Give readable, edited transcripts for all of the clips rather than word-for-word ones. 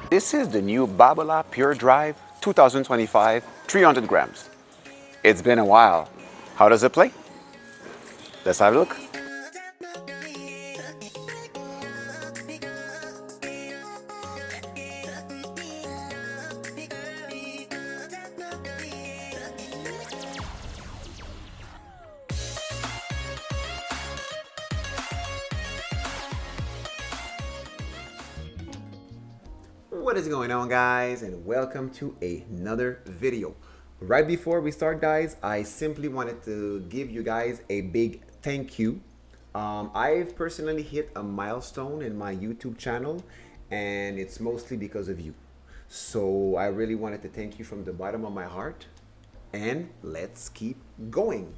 This is the new Babolat Pure Drive 2025, 300 grams. It's been a while. How does it play? Let's have a look. What is going on, guys, and welcome to another video. Right before we start, guys, I simply wanted to give you guys a big thank you. I've personally hit a milestone in my YouTube channel, and it's mostly because of you. So I really wanted to thank you from the bottom of my heart, and let's keep going.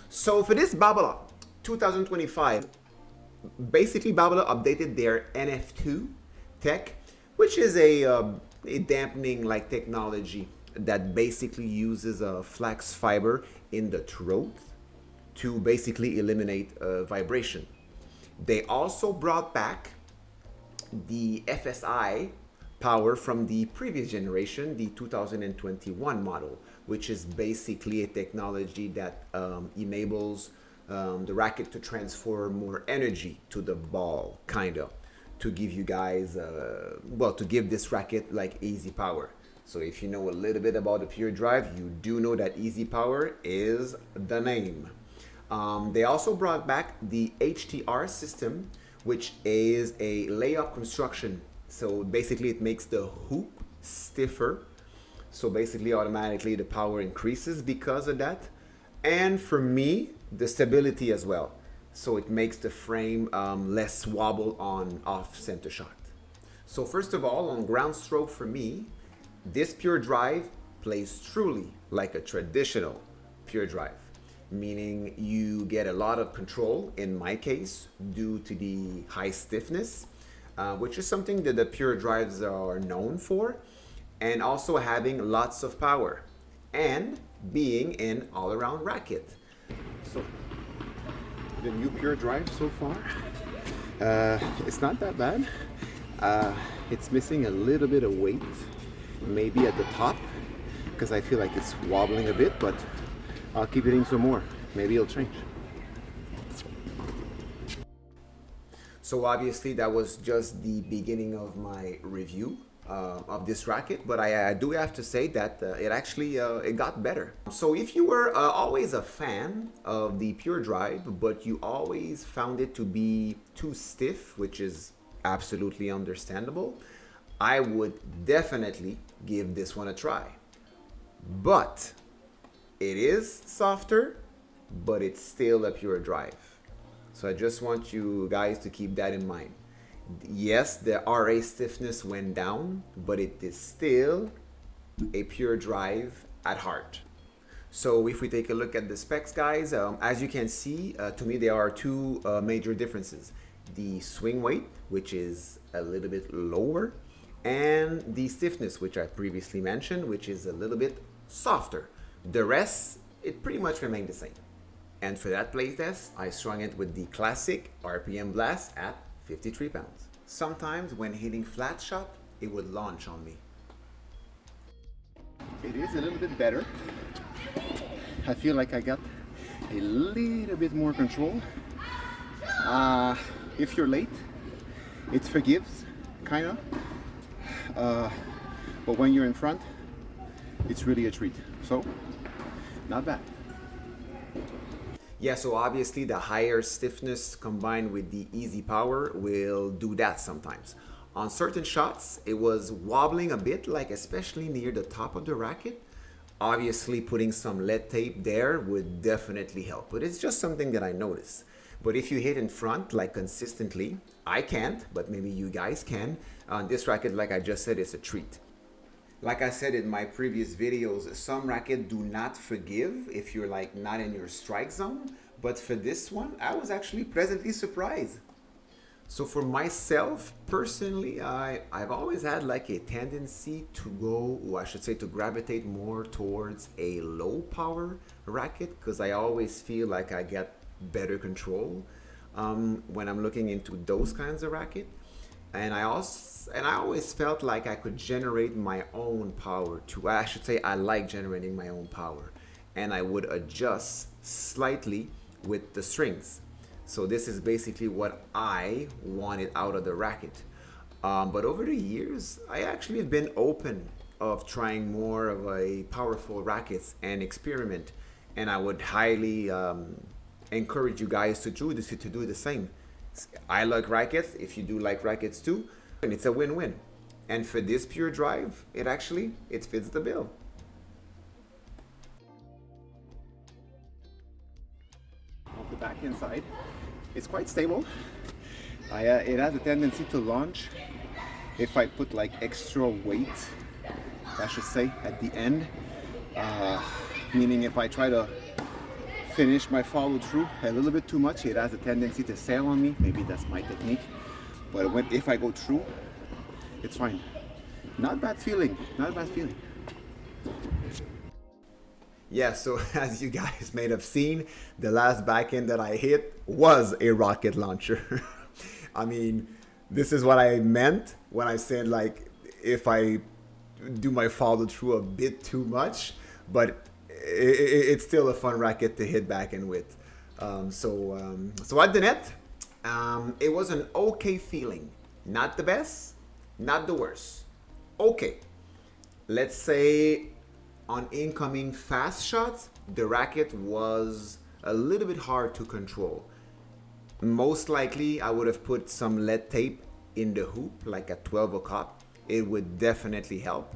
So for this Babolat 2025, basically Babolat updated their NF2 tech, which is a dampening like technology that basically uses a flax fiber in the throat to basically eliminate vibration. They also brought back the FSI power from the previous generation, the 2021 model, which is basically a technology that enables the racket to transfer more energy to the ball, kind of, to give you guys, to give this racket like easy power. So if you know a little bit about the Pure Drive, you do know that easy power is the name. They also brought back the HTR system, which is a layup construction. So basically it makes the hoop stiffer. So basically automatically the power increases because of that. And for me, the stability as well. So it makes the frame less wobble on off center shot. So first of all, on ground stroke for me, this Pure Drive plays truly like a traditional Pure Drive, meaning you get a lot of control, in my case, due to the high stiffness, which is something that the Pure Drives are known for, and also having lots of power, and being an all-around racket. So the new Pure Drive so far, it's not that bad. It's missing a little bit of weight, maybe at the top, because I feel like it's wobbling a bit, but I'll keep hitting some more. Maybe it'll change. So obviously that was just the beginning of my review of this racket, but I do have to say that it actually it got better. So if you were always a fan of the Pure Drive, but you always found it to be too stiff, which is absolutely understandable, I would definitely give this one a try. But it is softer, but it's still a Pure Drive. So I just want you guys to keep that in mind. Yes, the RA stiffness went down, but it is still a Pure Drive at heart. So if we take a look at the specs, guys, as you can see, to me there are two major differences. The swing weight, which is a little bit lower, and the stiffness, which I previously mentioned, which is a little bit softer. The rest, it pretty much remained the same. And for that playtest, I strung it with the classic RPM blast at 53 pounds. Sometimes when hitting flat shot, it would launch on me. It is a little bit better. I feel like I got a little bit more control. If you're late, it forgives, kind of. But when you're in front, it's really a treat. So, not bad. Yeah, so obviously the higher stiffness combined with the easy power will do that sometimes. On certain shots, it was wobbling a bit, like especially near the top of the racket. Obviously putting some lead tape there would definitely help, but it's just something that I noticed. But if you hit in front, like consistently, I can't, but maybe you guys can. On this racket, like I just said, it's a treat. Like I said in my previous videos, some rackets do not forgive if you're like not in your strike zone. But for this one, I was actually pleasantly surprised. So for myself, personally, I've always had like a tendency to go, or I should say to gravitate more towards a low power racket, because I always feel like I get better control when I'm looking into those kinds of racket. And I always felt like I could generate my own power too. I should say I like generating my own power, and I would adjust slightly with the strings. So this is basically what I wanted out of the racket. But over the years, I actually have been open of trying more of a powerful rackets and experiment. And I would highly encourage you guys to do the same. I like rackets. If you do like rackets too, and it's a win-win. And for this pure drive, it fits the bill. Of the back inside, it's quite stable. It has a tendency to launch if I put like extra weight, I should say, at the end. Meaning if I try to finish my follow through a little bit too much, it has a tendency to sail on me. Maybe that's my technique. But if I go through, it's fine. Not a bad feeling. Not a bad feeling. Yeah, so as you guys may have seen, the last backhand that I hit was a rocket launcher. I mean, this is what I meant when I said, like, if I do my follow through a bit too much, but it's still a fun racket to hit backhand with. So at the net, it was an okay feeling. Not the best, not the worst. Okay. Let's say on incoming fast shots, the racket was a little bit hard to control. Most likely, I would have put some lead tape in the hoop, like at 12 o'clock. It would definitely help.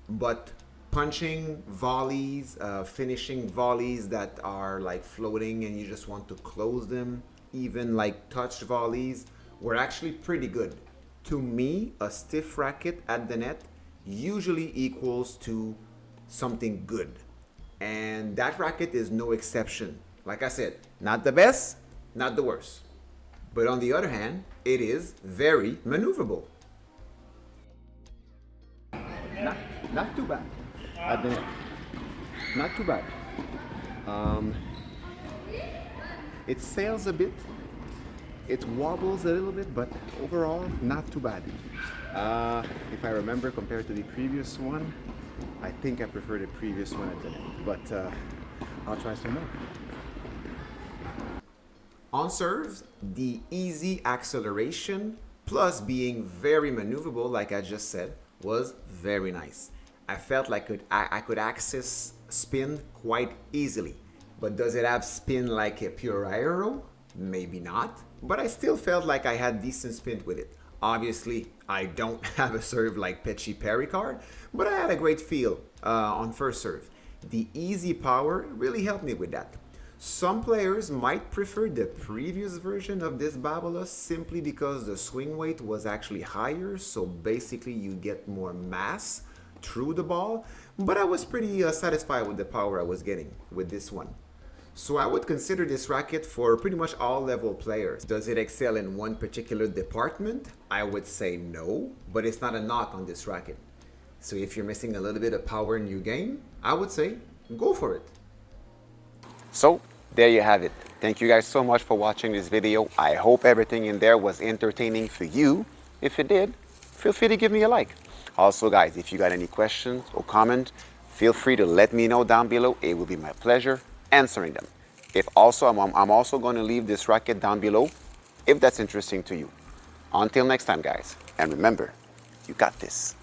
But punching volleys, finishing volleys that are like floating and you just want to close them, even like touch volleys, were actually pretty good. To me, a stiff racket at the net usually equals to something good. And that racket is no exception. Like I said, not the best, not the worst. But on the other hand, it is very maneuverable. Not too bad at the net. Not too bad. It sails a bit. It wobbles a little bit, but overall, not too bad. If I remember, compared to the previous one, I think I prefer the previous one at the net. But I'll try some more. On serves, the easy acceleration plus being very maneuverable, like I just said, was very nice. I felt like I could access spin quite easily. But does it have spin like a pure aero? Maybe not. But I still felt like I had decent spin with it. Obviously, I don't have a serve like Pecci Pericard, but I had a great feel on first serve. The easy power really helped me with that. Some players might prefer the previous version of this Babolat simply because the swing weight was actually higher, so basically you get more mass through the ball, but I was pretty satisfied with the power I was getting with this one. So I would consider this racket for pretty much all level players. Does it excel in one particular department? I would say no, but it's not a knock on this racket. So if you're missing a little bit of power in your game, I would say go for it. So there you have it. Thank you guys so much for watching this video. I hope everything in there was entertaining for you. If it did, feel free to give me a like. Also guys, if you got any questions or comments, feel free to let me know down below. It will be my pleasure answering them. I'm also going to leave this racket down below if that's interesting to you. Until next time guys, and remember, you got this.